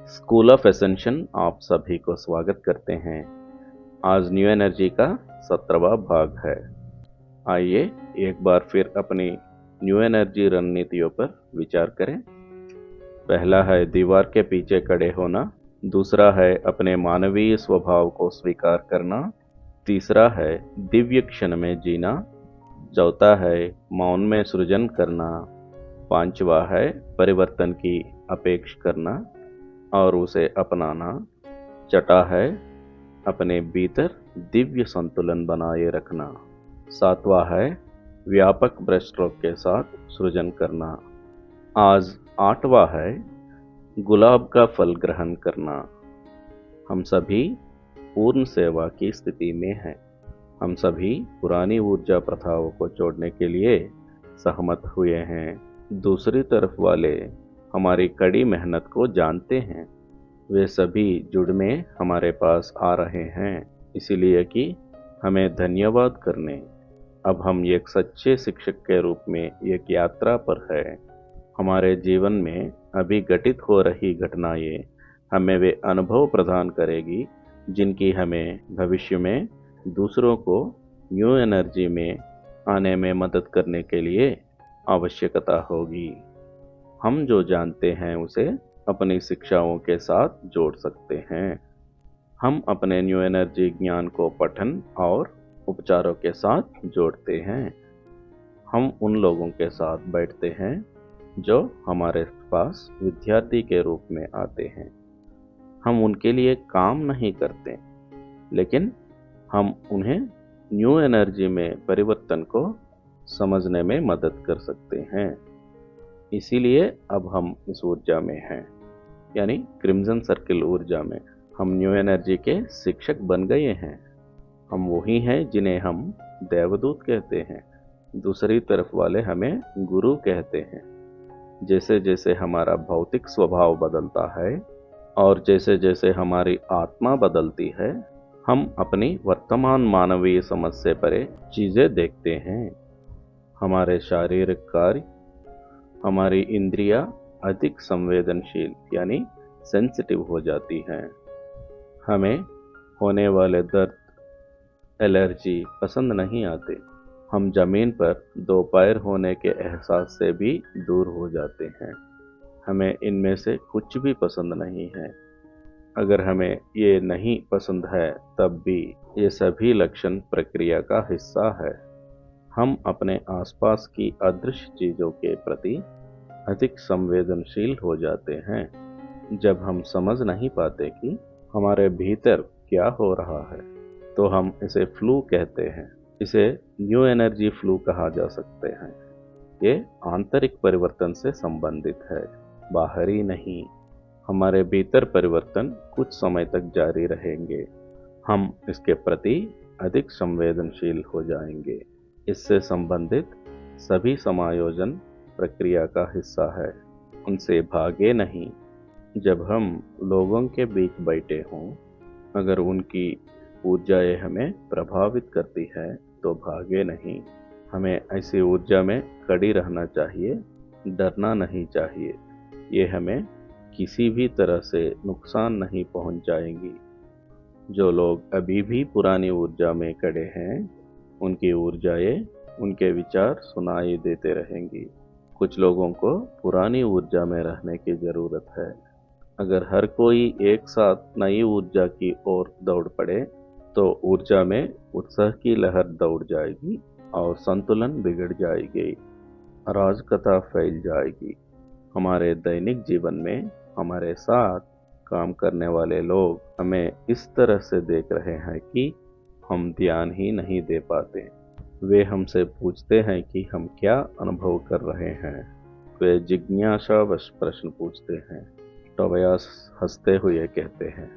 School of ascension आप सभी को स्वागत करते हैं। आज न्यू एनर्जी का 17वां भाग है। आइए एक बार फिर अपनी न्यू एनर्जी रणनीतियों पर विचार करें। पहला है दीवार के पीछे खड़े होना, दूसरा है अपने मानवीय स्वभाव को स्वीकार करना, तीसरा है दिव्य क्षण में जीना, चौथा है मौन में सृजन करना, पांचवा है परिवर्तन की अपेक्षा करना और उसे अपनाना, छठा है अपने भीतर दिव्य संतुलन बनाए रखना, सातवां है व्यापक ब्रश स्ट्रोक के साथ सृजन करना। आज आठवां है गुलाब का फल ग्रहण करना। हम सभी पूर्ण सेवा की स्थिति में हैं। हम सभी पुरानी ऊर्जा प्रथाओं को छोड़ने के लिए सहमत हुए हैं। दूसरी तरफ वाले हमारी कड़ी मेहनत को जानते हैं। वे सभी जुड़ में हमारे पास आ रहे हैं, इसलिए कि हमें धन्यवाद करने। अब हम एक सच्चे शिक्षक के रूप में एक यात्रा पर है। हमारे जीवन में अभी घटित हो रही घटनाएं हमें वे अनुभव प्रदान करेगी जिनकी हमें भविष्य में दूसरों को न्यू एनर्जी में आने में मदद करने के लिए आवश्यकता होगी। हम जो जानते हैं उसे अपनी शिक्षाओं के साथ जोड़ सकते हैं। हम अपने न्यू एनर्जी ज्ञान को पठन और उपचारों के साथ जोड़ते हैं। हम उन लोगों के साथ बैठते हैं जो हमारे पास विद्यार्थी के रूप में आते हैं। हम उनके लिए काम नहीं करते, लेकिन हम उन्हें न्यू एनर्जी में परिवर्तन को समझने में मदद कर सकते हैं। इसीलिए अब हम इस ऊर्जा में हैं, यानी क्रिम्जन सर्किल ऊर्जा में। हम न्यू एनर्जी के शिक्षक बन गए हैं। हम वही हैं जिन्हें हम देवदूत कहते हैं। दूसरी तरफ वाले हमें गुरु कहते हैं। जैसे जैसे हमारा भौतिक स्वभाव बदलता है और जैसे जैसे हमारी आत्मा बदलती है, हम अपनी वर्तमान मानवीय समझ से परे चीजें देखते हैं। हमारे शारीरिक कार्य, हमारी इंद्रियां अधिक संवेदनशील यानी सेंसिटिव हो जाती हैं। हमें होने वाले दर्द, एलर्जी पसंद नहीं आते। हम जमीन पर दो पैर होने के एहसास से भी दूर हो जाते हैं। हमें इनमें से कुछ भी पसंद नहीं है। अगर हमें ये नहीं पसंद है, तब भी ये सभी लक्षण प्रक्रिया का हिस्सा है। हम अपने आसपास की अदृश्य चीजों के प्रति अधिक संवेदनशील हो जाते हैं। जब हम समझ नहीं पाते कि हमारे भीतर क्या हो रहा है, तो हम इसे फ्लू कहते हैं। इसे न्यू एनर्जी फ्लू कहा जा सकते हैं। ये आंतरिक परिवर्तन से संबंधित है, बाहरी नहीं। हमारे भीतर परिवर्तन कुछ समय तक जारी रहेंगे। हम इसके प्रति अधिक संवेदनशील हो जाएंगे। इससे संबंधित सभी समायोजन प्रक्रिया का हिस्सा है, उनसे भागे नहीं। जब हम लोगों के बीच बैठे हों, अगर उनकी ऊर्जाएं हमें प्रभावित करती है तो भागे नहीं। हमें ऐसी ऊर्जा में खड़ी रहना चाहिए, डरना नहीं चाहिए। ये हमें किसी भी तरह से नुकसान नहीं पहुंचाएंगी। जो लोग अभी भी पुरानी ऊर्जा में खड़े हैं, उनकी ऊर्जाएं, उनके विचार सुनाई देते रहेंगी। कुछ लोगों को पुरानी ऊर्जा में रहने की जरूरत है। अगर हर कोई एक साथ नई ऊर्जा की ओर दौड़ पड़े, तो ऊर्जा में उत्साह की लहर दौड़ जाएगी और संतुलन बिगड़ जाएगी, अराजकता फैल जाएगी। हमारे दैनिक जीवन में हमारे साथ काम करने वाले लोग हमें इस तरह से देख रहे हैं कि हम ध्यान ही नहीं दे पाते। वे हमसे पूछते हैं कि हम क्या अनुभव कर रहे हैं। वे जिज्ञासावश प्रश्न पूछते हैं। टोबियास हंसते हुए कहते हैं,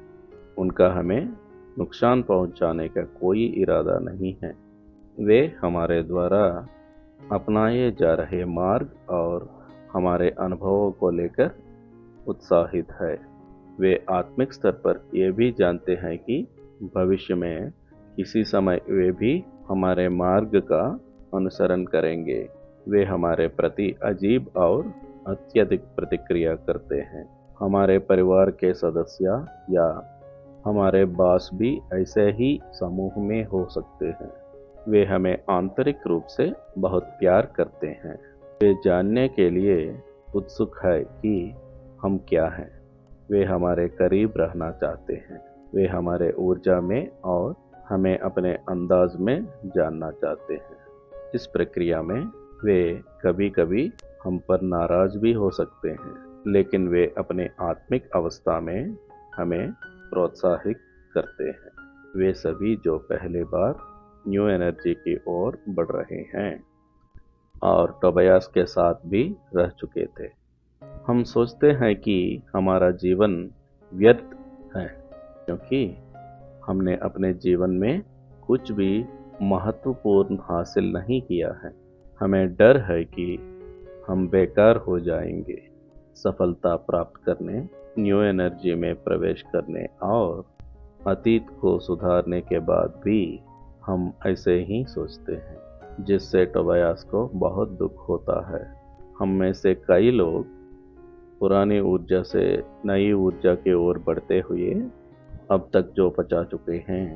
उनका हमें नुकसान पहुंचाने का कोई इरादा नहीं है। वे हमारे द्वारा अपनाए जा रहे मार्ग और हमारे अनुभवों को लेकर उत्साहित है। वे आत्मिक स्तर पर यह भी जानते हैं कि भविष्य में किसी समय वे भी हमारे मार्ग का अनुसरण करेंगे। वे हमारे प्रति अजीब और अत्यधिक प्रतिक्रिया करते हैं। हमारे परिवार के सदस्य या हमारे बॉस भी ऐसे ही समूह में हो सकते हैं। वे हमें आंतरिक रूप से बहुत प्यार करते हैं। वे जानने के लिए उत्सुक है कि हम क्या हैं। वे हमारे करीब रहना चाहते हैं। वे हमारे ऊर्जा में और हमें अपने अंदाज में जानना चाहते हैं। इस प्रक्रिया में वे कभी कभी हम पर नाराज भी हो सकते हैं, लेकिन वे अपने आत्मिक अवस्था में हमें प्रोत्साहित करते हैं। वे सभी जो पहले बार न्यू एनर्जी की ओर बढ़ रहे हैं और टोबियास के साथ भी रह चुके थे। हम सोचते हैं कि हमारा जीवन व्यर्थ है क्योंकि हमने अपने जीवन में कुछ भी महत्वपूर्ण हासिल नहीं किया है। हमें डर है कि हम बेकार हो जाएंगे। सफलता प्राप्त करने, न्यू एनर्जी में प्रवेश करने और अतीत को सुधारने के बाद भी हम ऐसे ही सोचते हैं, जिससे टोबियास को बहुत दुख होता है। हम में से कई लोग पुरानी ऊर्जा से नई ऊर्जा की ओर बढ़ते हुए अब तक जो पचा चुके हैं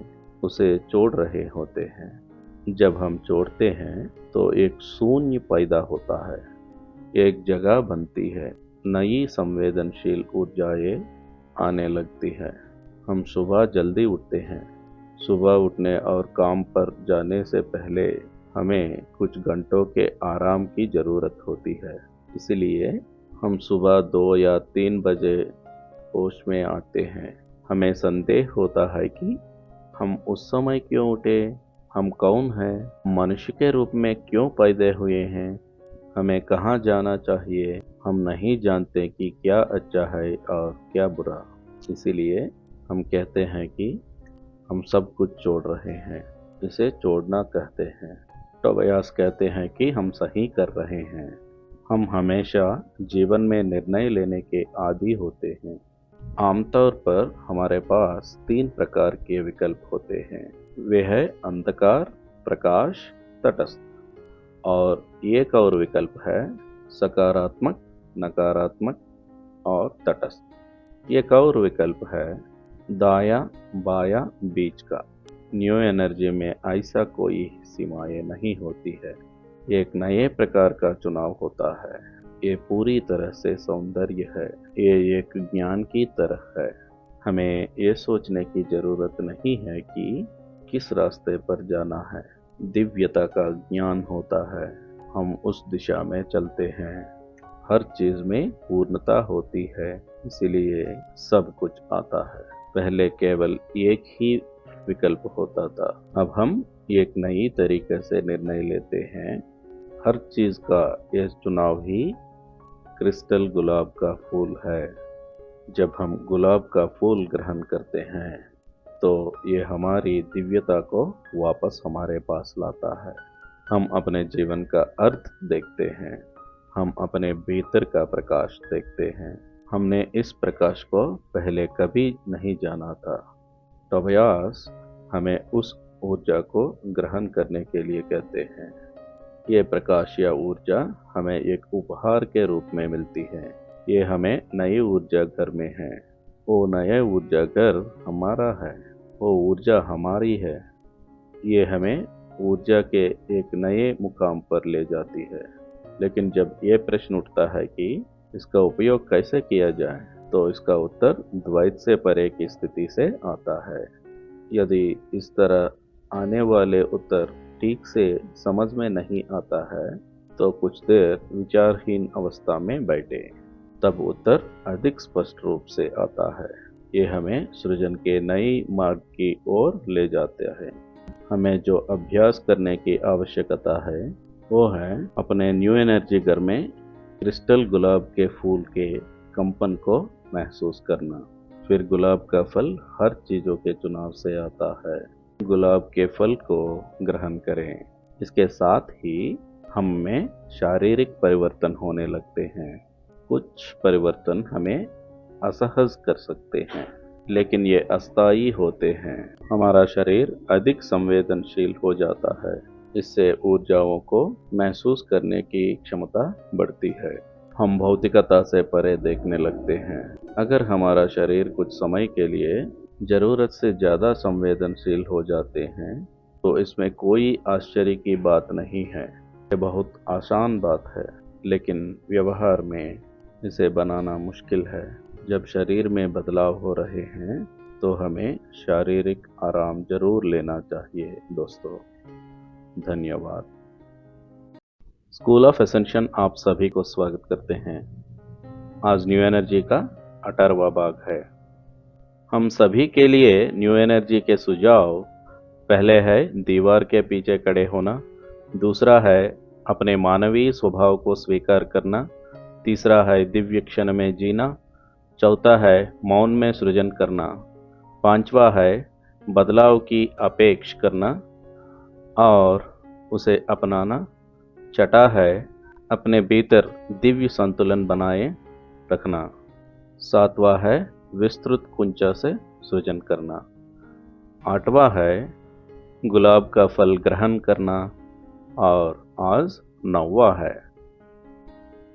उसे छोड़ रहे होते हैं। जब हम छोड़ते हैं तो एक शून्य पैदा होता है, एक जगह बनती है, नई संवेदनशील ऊर्जाएं आने लगती है। हम सुबह जल्दी उठते हैं। सुबह उठने और काम पर जाने से पहले हमें कुछ घंटों के आराम की ज़रूरत होती है। इसलिए हम सुबह 2 या 3 बजे होश में आते हैं। हमें संदेह होता है कि हम उस समय क्यों उठे, हम कौन हैं, मनुष्य के रूप में क्यों पैदा हुए हैं, हमें कहाँ जाना चाहिए। हम नहीं जानते कि क्या अच्छा है और क्या बुरा। इसीलिए हम कहते हैं कि हम सब कुछ छोड़ रहे हैं। इसे छोड़ना कहते हैं। टोबियास कहते हैं कि हम सही कर रहे हैं। हम हमेशा जीवन में निर्णय लेने के आदी होते हैं। आमतौर पर हमारे पास 3 प्रकार के विकल्प होते हैं। वे है अंधकार, प्रकाश, तटस्थ। और एक और विकल्प है सकारात्मक, नकारात्मक और तटस्थ। एक और विकल्प है दाया, बाया, बीच का। न्यू एनर्जी में ऐसा कोई सीमाएं नहीं होती है। एक नए प्रकार का चुनाव होता है। ये पूरी तरह से सौंदर्य है। ये एक ज्ञान की तरह है। हमें ये सोचने की जरूरत नहीं है कि किस रास्ते पर जाना है। दिव्यता का ज्ञान होता है। हम उस दिशा में चलते हैं। हर चीज में पूर्णता होती है, इसीलिए सब कुछ आता है। पहले केवल एक ही विकल्प होता था। अब हम एक नई तरीके से निर्णय लेते हैं। हर चीज का यह चुनाव ही क्रिस्टल गुलाब का फूल है। जब हम गुलाब का फूल ग्रहण करते हैं तो ये हमारी दिव्यता को वापस हमारे पास लाता है। हम अपने जीवन का अर्थ देखते हैं। हम अपने भीतर का प्रकाश देखते हैं। हमने इस प्रकाश को पहले कभी नहीं जाना था। टोबियास हमें उस ऊर्जा को ग्रहण करने के लिए कहते हैं। ये प्रकाश या ऊर्जा हमें एक उपहार के रूप में मिलती है। ये हमें नई ऊर्जा घर में है। वो नया ऊर्जा घर हमारा है। वो ऊर्जा हमारी है। ये हमें ऊर्जा के एक नए मुकाम पर ले जाती है। लेकिन जब ये प्रश्न उठता है कि इसका उपयोग कैसे किया जाए, तो इसका उत्तर द्वैत से परे की स्थिति से आता है। यदि इस तरह आने वाले उत्तर ठीक से समझ में नहीं आता है, तो कुछ देर विचारहीन अवस्था में बैठे, तब उत्तर अधिक स्पष्ट रूप से आता है। ये हमें सृजन के नई मार्ग की ओर ले जाते हैं। हमें जो अभ्यास करने की आवश्यकता है वो है अपने न्यू एनर्जी घर में क्रिस्टल गुलाब के फूल के कंपन को महसूस करना। फिर गुलाब का फल हर चीजों के चुनाव से आता है। गुलाब के फल को ग्रहण करें। इसके साथ ही हम में शारीरिक परिवर्तन होने लगते हैं। कुछ परिवर्तन हमें असहज कर सकते हैं, लेकिन ये अस्थायी होते हैं। हमारा शरीर अधिक संवेदनशील हो जाता है। इससे ऊर्जाओं को महसूस करने की क्षमता बढ़ती है। हम भौतिकता से परे देखने लगते हैं। अगर हमारा शरीर कुछ समय के लिए जरूरत से ज़्यादा संवेदनशील हो जाते हैं तो इसमें कोई आश्चर्य की बात नहीं है। ये बहुत आसान बात है, लेकिन व्यवहार में इसे बनाना मुश्किल है। जब शरीर में बदलाव हो रहे हैं तो हमें शारीरिक आराम जरूर लेना चाहिए दोस्तों। धन्यवाद। स्कूल ऑफ एसेंशन आप सभी को स्वागत करते हैं। आज न्यू एनर्जी का 18वां भाग है। हम सभी के लिए न्यू एनर्जी के सुझाव, पहले है दीवार के पीछे खड़े होना, दूसरा है अपने मानवीय स्वभाव को स्वीकार करना, तीसरा है दिव्य क्षण में जीना, चौथा है मौन में सृजन करना, पांचवा है बदलाव की अपेक्षा करना और उसे अपनाना, छठा है अपने भीतर दिव्य संतुलन बनाए रखना, सातवां है विस्तृत कुंचा से सृजन करना, आठवां है गुलाब का फल ग्रहण करना और आज 9वां है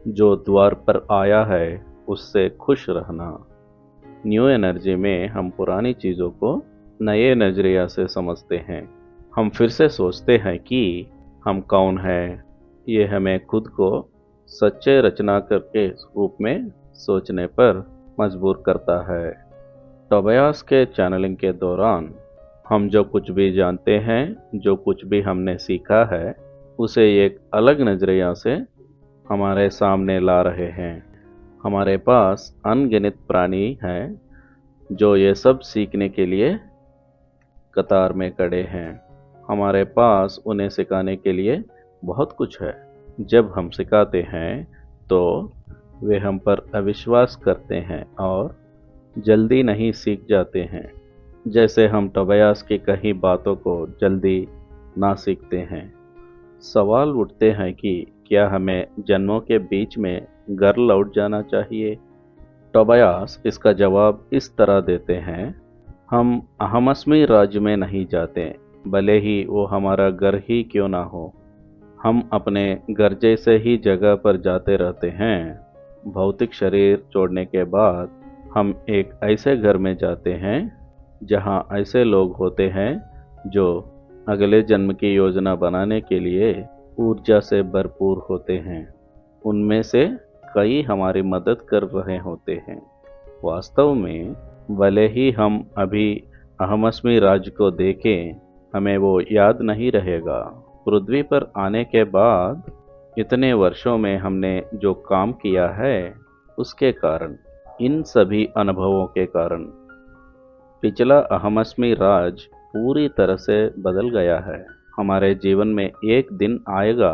जो द्वार पर आया है उससे खुश रहना। न्यू एनर्जी में हम पुरानी चीज़ों को नए नजरिया से समझते हैं। हम फिर से सोचते हैं कि हम कौन हैं। ये हमें खुद को सच्चे रचनाकार के रूप में सोचने पर मजबूर करता है। टोबियास के चैनलिंग के दौरान हम जो कुछ भी जानते हैं, जो कुछ भी हमने सीखा है, उसे एक अलग नजरिया से हमारे सामने ला रहे हैं। हमारे पास अनगिनत प्राणी हैं जो ये सब सीखने के लिए कतार में खड़े हैं। हमारे पास उन्हें सिखाने के लिए बहुत कुछ है। जब हम सिखाते हैं तो वे हम पर अविश्वास करते हैं और जल्दी नहीं सीख जाते हैं, जैसे हम टोबियास की कही बातों को जल्दी ना सीखते हैं। सवाल उठते हैं कि क्या हमें जन्मों के बीच में घर लौट जाना चाहिए? टोबियास इसका जवाब इस तरह देते हैं, हम अहमस्मी राज्य में नहीं जाते, भले ही वो हमारा घर ही क्यों ना हो। हम अपने घर जैसे ही जगह पर जाते रहते हैं। भौतिक शरीर छोड़ने के बाद हम एक ऐसे घर में जाते हैं जहां ऐसे लोग होते हैं जो अगले जन्म की योजना बनाने के लिए ऊर्जा से भरपूर होते हैं। उनमें से कई हमारी मदद कर रहे होते हैं। वास्तव में भले ही हम अभी अहमस्मी राज्य को देखें, हमें वो याद नहीं रहेगा। पृथ्वी पर आने के बाद इतने वर्षों में हमने जो काम किया है, उसके कारण, इन सभी अनुभवों के कारण पिछला अहमस्मी राज्य पूरी तरह से बदल गया है। हमारे जीवन में एक दिन आएगा,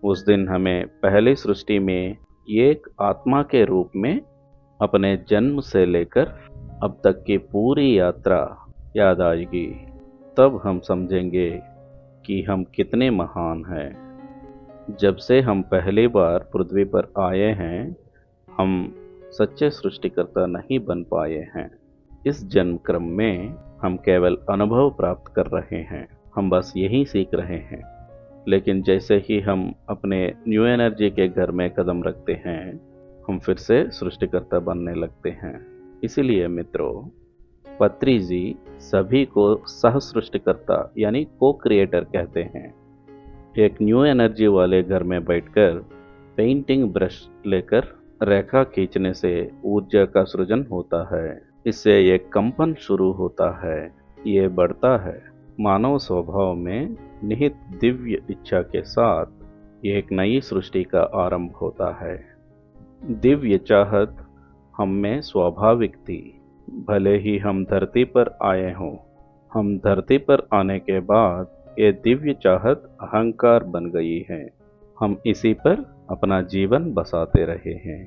उस दिन हमें पहली सृष्टि में एक आत्मा के रूप में अपने जन्म से लेकर अब तक की पूरी यात्रा याद आएगी। तब हम समझेंगे कि हम कितने महान हैं। जब से हम पहली बार पृथ्वी पर आए हैं, हम सच्चे सृष्टिकर्ता नहीं बन पाए हैं। इस जन्म क्रम में हम केवल अनुभव प्राप्त कर रहे हैं। हम बस यही सीख रहे हैं। लेकिन जैसे ही हम अपने न्यू एनर्जी के घर में कदम रखते हैं, हम फिर से सृष्टिकर्ता बनने लगते हैं। इसीलिए मित्रों, पत्री जी सभी को सह सृष्टिकर्ता यानी को क्रिएटर कहते हैं। एक न्यू एनर्जी वाले घर में बैठकर पेंटिंग ब्रश लेकर रेखा खींचने से ऊर्जा का सृजन होता है। इससे एक कंपन शुरू होता है, ये बढ़ता है। मानव स्वभाव में निहित दिव्य इच्छा के साथ एक नई सृष्टि का आरंभ होता है। दिव्य चाहत हम में स्वाभाविक थी, भले ही हम धरती पर आए हों। हम धरती पर आने के बाद ये दिव्य चाहत अहंकार बन गई है। हम इसी पर अपना जीवन बसाते रहे हैं।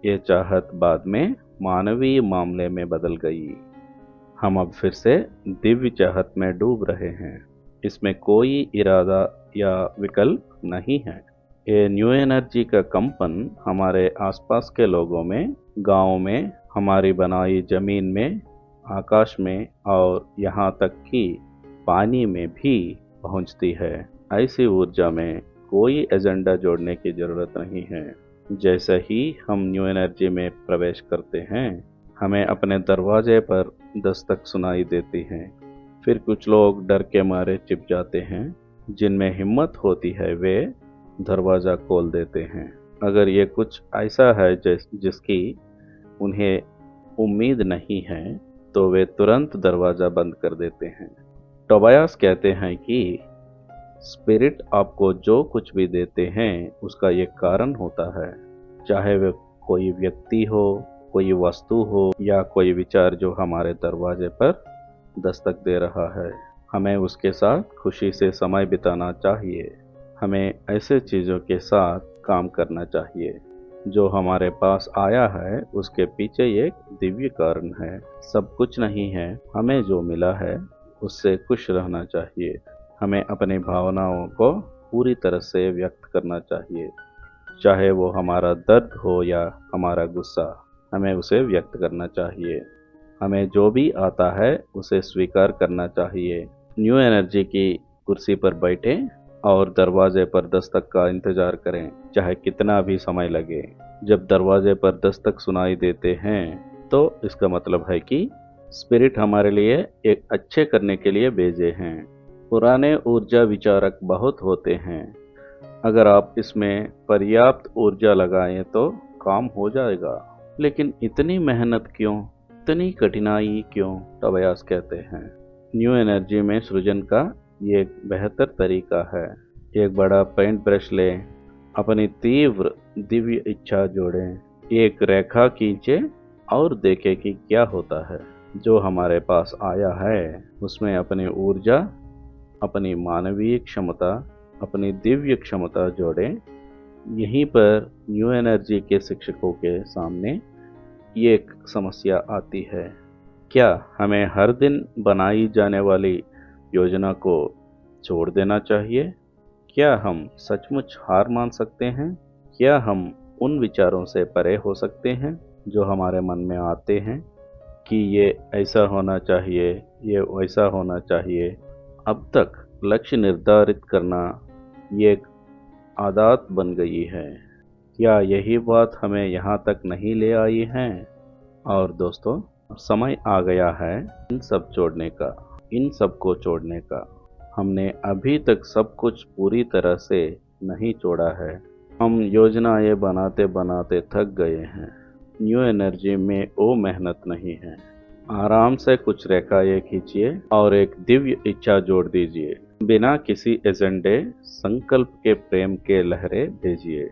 ये चाहत बाद में मानवीय मामले में बदल गई। हम अब फिर से दिव्य चाहत में डूब रहे हैं। इसमें कोई इरादा या विकल्प नहीं है। ये न्यू एनर्जी का कंपन हमारे आसपास के लोगों में, गांव में, हमारी बनाई जमीन में, आकाश में और यहाँ तक कि पानी में भी पहुँचती है। ऐसी ऊर्जा में कोई एजेंडा जोड़ने की जरूरत नहीं है। जैसे ही हम न्यू एनर्जी में प्रवेश करते हैं, हमें अपने दरवाजे पर दस्तक सुनाई देती हैं। फिर कुछ लोग डर के मारे छिप जाते हैं, जिनमें हिम्मत होती है वे दरवाज़ा खोल देते हैं। अगर ये कुछ ऐसा है जिसकी उन्हें उम्मीद नहीं है, तो वे तुरंत दरवाज़ा बंद कर देते हैं। टोबायास कहते हैं कि स्पिरिट आपको जो कुछ भी देते हैं उसका एक कारण होता है, चाहे वह कोई व्यक्ति हो, कोई वस्तु हो या कोई विचार जो हमारे दरवाजे पर दस्तक दे रहा है। हमें उसके साथ खुशी से समय बिताना चाहिए। हमें ऐसे चीज़ों के साथ काम करना चाहिए। जो हमारे पास आया है उसके पीछे एक दिव्य कारण है। सब कुछ नहीं है, हमें जो मिला है उससे खुश रहना चाहिए। हमें अपनी भावनाओं को पूरी तरह से व्यक्त करना चाहिए, चाहे वो हमारा दर्द हो या हमारा गुस्सा, हमें उसे व्यक्त करना चाहिए। हमें जो भी आता है उसे स्वीकार करना चाहिए। न्यू एनर्जी की कुर्सी पर बैठें और दरवाजे पर दस्तक का इंतजार करें, चाहे कितना भी समय लगे। जब दरवाजे पर दस्तक सुनाई देते हैं तो इसका मतलब है कि स्पिरिट हमारे लिए एक अच्छे करने के लिए भेजे हैं। पुराने ऊर्जा विचारक बहुत होते हैं। अगर आप इसमें पर्याप्त ऊर्जा लगाएं तो काम हो जाएगा। लेकिन इतनी मेहनत क्यों, इतनी कठिनाई क्यों? टोबायास कहते हैं, न्यू एनर्जी में सृजन का ये एक बेहतर तरीका है। एक बड़ा पेंट ब्रश लें, अपनी तीव्र दिव्य इच्छा जोड़ें, एक रेखा खींचे और देखें कि क्या होता है। जो हमारे पास आया है उसमें अपनी ऊर्जा, अपनी मानवीय क्षमता, अपनी दिव्य क्षमता जोड़ें। यहीं पर न्यू एनर्जी के शिक्षकों के सामने ये एक समस्या आती है। क्या हमें हर दिन बनाई जाने वाली योजना को छोड़ देना चाहिए? क्या हम सचमुच हार मान सकते हैं? क्या हम उन विचारों से परे हो सकते हैं जो हमारे मन में आते हैं कि ये ऐसा होना चाहिए, ये वैसा होना चाहिए? अब तक लक्ष्य निर्धारित करना ये एक आदत बन गई है। क्या यही बात हमें यहाँ तक नहीं ले आई है? और दोस्तों, समय आ गया है इन सब छोड़ने का, इन सब को छोड़ने का। हमने अभी तक सब कुछ पूरी तरह से नहीं छोड़ा है। हम योजनाएं बनाते बनाते थक गए हैं। न्यू एनर्जी में वो मेहनत नहीं है। आराम से कुछ रेखाएं खींचिए और एक दिव्य इच्छा जोड़ दीजिए। बिना किसी एजेंडे, संकल्प के प्रेम के लहरें भेजिए।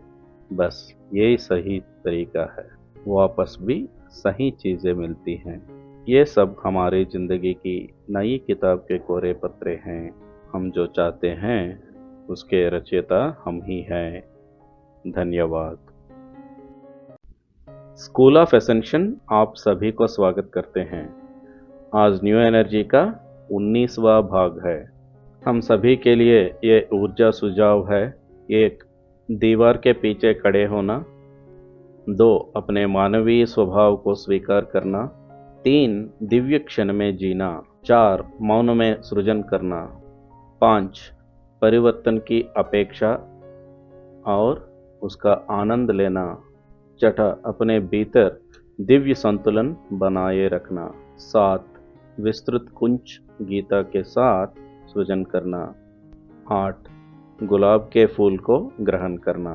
बस यही सही तरीका है। वापस भी सही चीज़ें मिलती हैं। ये सब हमारी ज़िंदगी की नई किताब के कोरे पत्रे हैं। हम जो चाहते हैं उसके रचयिता हम ही हैं। धन्यवाद। स्कूल ऑफ एसेंशन आप सभी को स्वागत करते हैं। आज न्यू एनर्जी का 19वां भाग है। हम सभी के लिए ये ऊर्जा सुझाव है। 1. दीवार के पीछे खड़े होना। 2. अपने मानवीय स्वभाव को स्वीकार करना। 3. दिव्य क्षण में जीना। 4. मौन में सृजन करना। 5. परिवर्तन की अपेक्षा और उसका आनंद लेना। 6. अपने भीतर दिव्य संतुलन बनाए रखना। 7. विस्तृत कुंज गीता के साथ सृजन करना। 8. गुलाब के फूल को ग्रहण करना।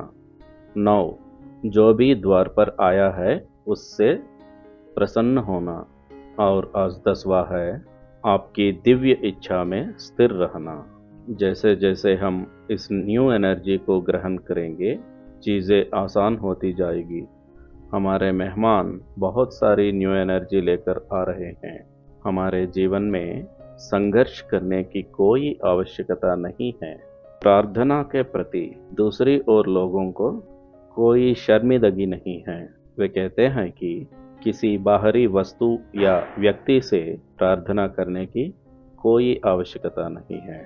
9. जो भी द्वार पर आया है उससे प्रसन्न होना। और आज 10वां है, आपकी दिव्य इच्छा में स्थिर रहना। जैसे जैसे हम इस न्यू एनर्जी को ग्रहण करेंगे, चीज़ें आसान होती जाएगी। हमारे मेहमान बहुत सारी न्यू एनर्जी लेकर आ रहे हैं। हमारे जीवन में संघर्ष करने की कोई आवश्यकता नहीं है। प्रार्थना के प्रति दूसरी ओर लोगों को कोई शर्मिंदगी नहीं है। वे कहते हैं कि किसी बाहरी वस्तु या व्यक्ति से प्रार्थना करने की कोई आवश्यकता नहीं है।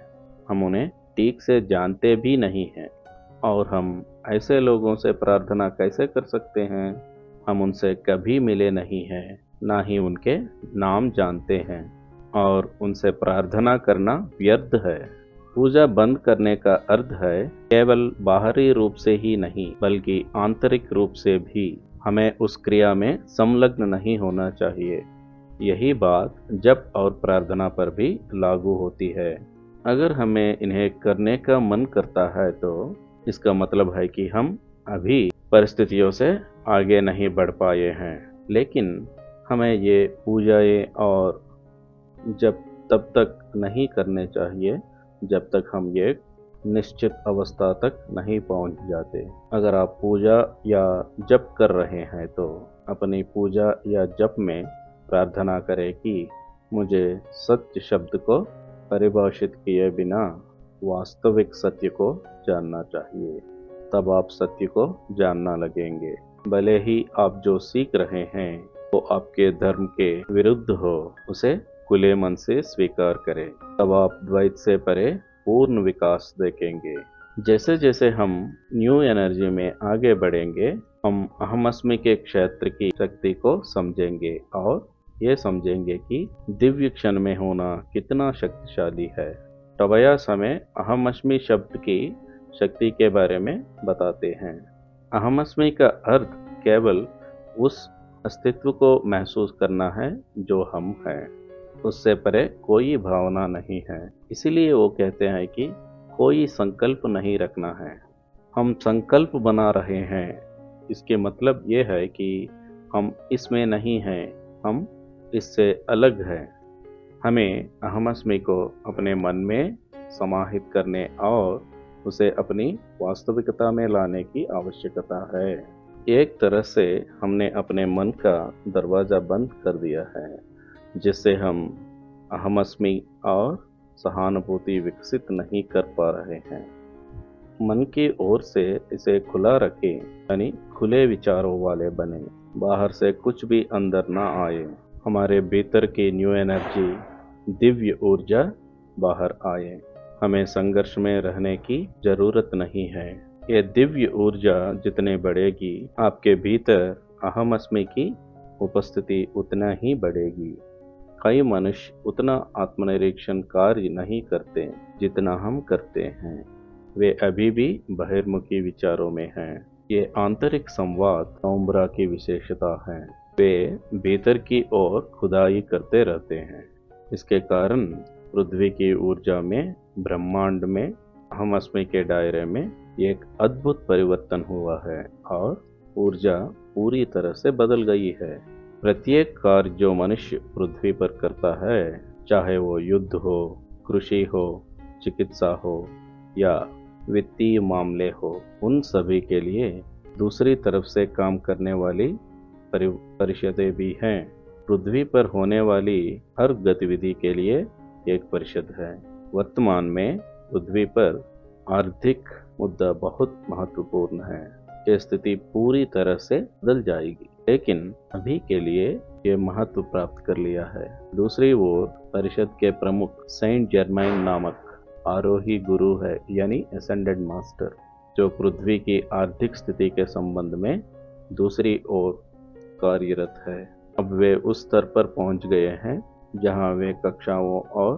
हम उन्हें ठीक से जानते भी नहीं हैं, और हम ऐसे लोगों से प्रार्थना कैसे कर सकते हैं? हम उनसे कभी मिले नहीं हैं, ना ही उनके नाम जानते हैं, और उनसे प्रार्थना करना व्यर्थ है। पूजा बंद करने का अर्थ है केवल बाहरी रूप से ही नहीं बल्कि आंतरिक रूप से भी हमें उस क्रिया में संलग्न नहीं होना चाहिए। यही बात जप और प्रार्थना पर भी लागू होती है। अगर हमें इन्हें करने का मन करता है तो इसका मतलब है कि हम अभी परिस्थितियों से आगे नहीं बढ़ पाए हैं, लेकिन हमें ये पूजाएं और जब तब तक नहीं करने चाहिए जब तक हम ये निश्चित अवस्था तक नहीं पहुंच जाते। अगर आप पूजा या जप कर रहे हैं तो अपनी पूजा या जप में प्रार्थना करें कि मुझे सत्य शब्द को परिभाषित किए बिना वास्तविक सत्य को जानना चाहिए। तब आप सत्य को जानना लगेंगे। भले ही आप जो सीख रहे हैं वो आपके धर्म के विरुद्ध हो, उसे खुले मन से स्वीकार करें। तब आप द्वैत से परे पूर्ण विकास देखेंगे। जैसे जैसे हम न्यू एनर्जी में आगे बढ़ेंगे, हम अहमअस्मि के क्षेत्र की शक्ति को समझेंगे और ये समझेंगे कि दिव्य क्षण में होना कितना शक्तिशाली है। टोबियास हमें अहमअस्मि शब्द की शक्ति के बारे में बताते हैं। अहमअस्मि का अर्थ केवल उस अस्तित्व को महसूस करना है जो हम हैं, उससे परे कोई भावना नहीं है। इसीलिए वो कहते हैं कि कोई संकल्प नहीं रखना है। हम संकल्प बना रहे हैं, इसके मतलब ये है कि हम इसमें नहीं हैं, हम इससे अलग हैं। हमें अहमअस्मि को अपने मन में समाहित करने और उसे अपनी वास्तविकता में लाने की आवश्यकता है। एक तरह से हमने अपने मन का दरवाज़ा बंद कर दिया है, जिससे हम अहमअस्मि और सहानुभूति विकसित नहीं कर पा रहे हैं। मन की ओर से इसे खुला रखें, यानी खुले विचारों वाले बने। बाहर से कुछ भी अंदर ना आए। हमारे भीतर की न्यू एनर्जी, दिव्य ऊर्जा बाहर आए। हमें संघर्ष में रहने की जरूरत नहीं है। ये दिव्य ऊर्जा जितने बढ़ेगी, आपके भीतर अहमअस्मि की उपस्थिति उतना ही बढ़ेगी। कई मनुष्य उतना आत्मनिरीक्षण कार्य नहीं करते जितना हम करते हैं। वे अभी भी बहिर्मुखी विचारों में हैं। ये आंतरिक संवाद उम्रा की विशेषता है। वे भीतर की ओर खुदाई करते रहते हैं। इसके कारण पृथ्वी की ऊर्जा में, ब्रह्मांड में, अहमअस्मि के दायरे में एक अद्भुत परिवर्तन हुआ है और ऊर्जा पूरी तरह से बदल गई है। प्रत्येक कार्य जो मनुष्य पृथ्वी पर करता है, चाहे वो युद्ध हो, कृषि हो, चिकित्सा हो या वित्तीय मामले हो, उन सभी के लिए दूसरी तरफ से काम करने वाली परिषदें भी हैं। पृथ्वी पर होने वाली हर गतिविधि के लिए एक परिषद है। वर्तमान में पृथ्वी पर आर्थिक मुद्दा बहुत महत्वपूर्ण है। ये स्थिति पूरी तरह से बदल जाएगी, लेकिन अभी के लिए ये महत्व प्राप्त कर लिया है। दूसरी ओर परिषद के प्रमुख सेंट जर्माइन नामक आरोही गुरु है, यानी एसेंडेड मास्टर, जो पृथ्वी की आर्थिक स्थिति के संबंध में दूसरी ओर कार्यरत है। अब वे उस स्तर पर पहुंच गए हैं जहां वे कक्षाओं और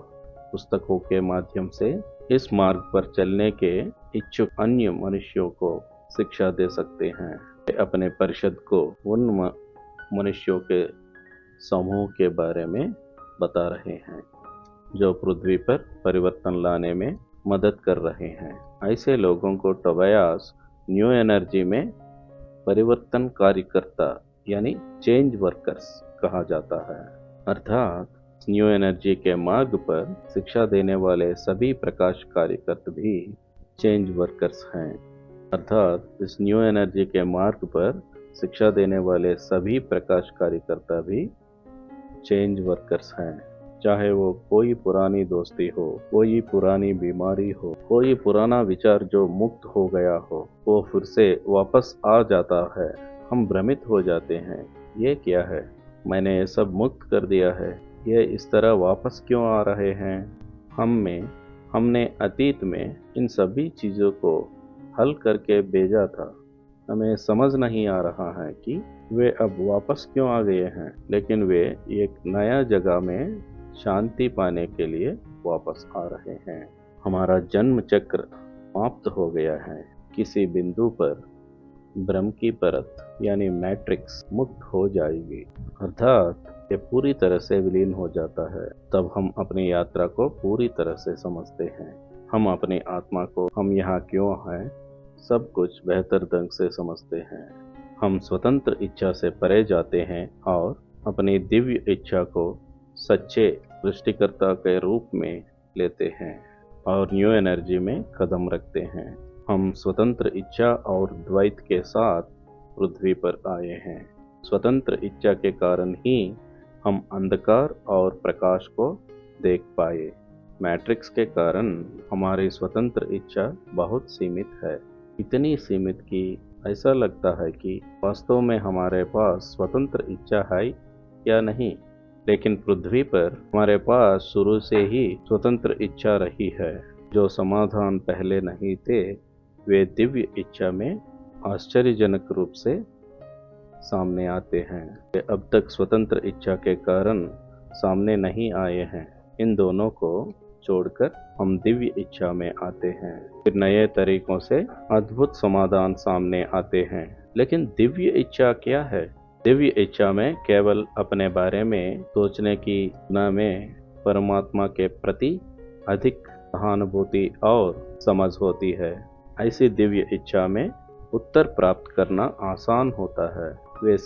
पुस्तकों के माध्यम से इस मार्ग पर चलने के इच्छुक अन्य मनुष्यों को शिक्षा दे सकते हैं। वे अपने परिषद को उन मनुष्यों के समूह के बारे में बता रहे हैं जो पृथ्वी पर परिवर्तन लाने में मदद कर रहे हैं। ऐसे लोगों को टोबियास न्यू एनर्जी में परिवर्तन कार्यकर्ता यानी चेंज वर्कर्स कहा जाता है। अर्थात न्यू एनर्जी के मार्ग पर शिक्षा देने वाले सभी प्रकाश कार्यकर्ता भी चेंज वर्कर्स हैं। अर्थात इस न्यू एनर्जी के मार्ग पर शिक्षा देने वाले सभी प्रकाश कार्यकर्ता भी चेंज वर्कर्स हैं। चाहे वो कोई पुरानी दोस्ती हो, कोई पुरानी बीमारी हो, कोई पुराना विचार जो मुक्त हो गया हो, वो फिर से वापस आ जाता है। हम भ्रमित हो जाते हैं, ये क्या है, मैंने ये सब मुक्त कर दिया है, ये इस तरह वापस क्यों आ रहे हैं। हमने अतीत में इन सभी चीज़ों को हल करके भेजा था। हमें समझ नहीं आ रहा है कि वे अब वापस क्यों आ गए हैं, लेकिन वे एक नया जगह में शांति पाने के लिए वापस आ रहे हैं। हमारा जन्म चक्र समाप्त हो गया है। किसी बिंदु पर ब्रह्म की परत यानी मैट्रिक्स मुक्त हो जाएगी, अर्थात ये पूरी तरह से विलीन हो जाता है। तब हम अपनी यात्रा को पूरी तरह से समझते हैं। हम अपनी आत्मा को, हम यहाँ क्यों हैं, सब कुछ बेहतर ढंग से समझते हैं। हम स्वतंत्र इच्छा से परे जाते हैं और अपनी दिव्य इच्छा को सच्चे सृष्टिकर्ता के रूप में लेते हैं और न्यू एनर्जी में कदम रखते हैं। हम स्वतंत्र इच्छा और द्वैत के साथ पृथ्वी पर आए हैं। स्वतंत्र इच्छा के कारण ही हम अंधकार और प्रकाश को देख पाए। मैट्रिक्स के कारण हमारी स्वतंत्र इच्छा बहुत सीमित है, इतनी सीमित कि ऐसा लगता है कि वास्तव में हमारे पास स्वतंत्र इच्छा है या नहीं। लेकिन पृथ्वी पर हमारे पास शुरू से ही स्वतंत्र इच्छा रही है। जो समाधान पहले नहीं थे, वे दिव्य इच्छा में आश्चर्यजनक रूप से सामने आते हैं। वे अब तक स्वतंत्र इच्छा के कारण सामने नहीं आए हैं। इन दोनों को छोड़कर हम दिव्य इच्छा में आते हैं। फिर नए तरीकों से अद्भुत समाधान सामने आते हैं। लेकिन दिव्य इच्छा क्या है? दिव्य इच्छा में केवल अपने बारे में सोचने की तुलना में परमात्मा के प्रति अधिक सहानुभूति और समझ होती है। ऐसी दिव्य इच्छा में उत्तर प्राप्त करना आसान होता है। वे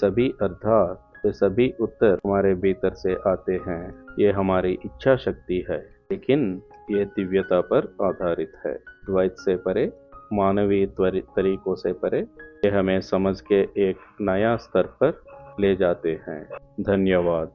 सभी उत्तर हमारे भीतर से आते हैं। ये हमारी इच्छा शक्ति है, लेकिन ये दिव्यता पर आधारित है। द्वैत से परे, मानवीय तरीकों से परे, ये हमें समझ के एक नया स्तर पर ले जाते हैं। धन्यवाद।